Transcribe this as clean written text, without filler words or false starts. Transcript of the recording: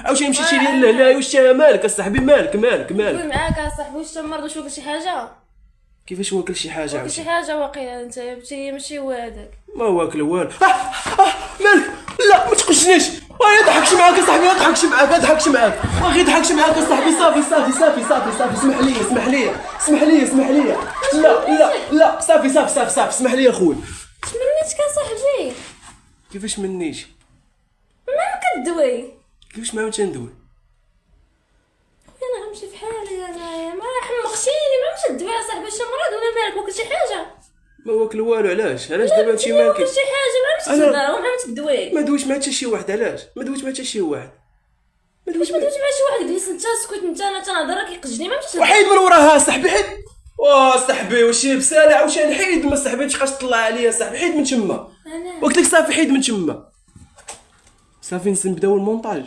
عاوتاني مشيتي لي لهنا، واش مالك اصاحبي؟ مالك قول معاك اصاحبي، واش مرض واش واكل شي حاجه؟ كيفاش واكل شي حاجه؟ واكل عاوتاني شي حاجه واقيلا انت بتي ماشي هو هذاك. ما واكل والو. مالك؟ لا ما تقشنيش، ما يضحكش معاك اصاحبي، ما يضحكش معاك، ما يضحكش معاك، ما يضحكش معاك اصاحبي. صافي اسمح لي. لا صافي اسمح لي اخويا. منيتك اصاحبي، كيفاش منيش؟ ما كدوي. كيفاش ما تندوي؟ انا غنمشي في حالي، انايا ما حمقتيني، ما مشات تدوي اصاحبي. شي مرض ولا مالك؟ واكل شي حاجه؟ ما واكل والو. علاش دابا هادشي مالك؟ واكل شي حاجه، ما مشيت للدار وما تدوي. ما دويش مع حتى شي واحد. علاش ما دويش مع حتى شي واحد؟ ما دويش ما دويت مع شي واحد. جلس انت سكت، انا تنهضر كيقجني، ما مشيت وحيد من وراها صاحبي، حيد. صاحبي واش بسالة عاوتاني حيد. ما صاحبي متبقاش تطلع عليا صاحبي، حيد من تما. قلت لك صافي حيد من تما. صافي نبداو المونتاج.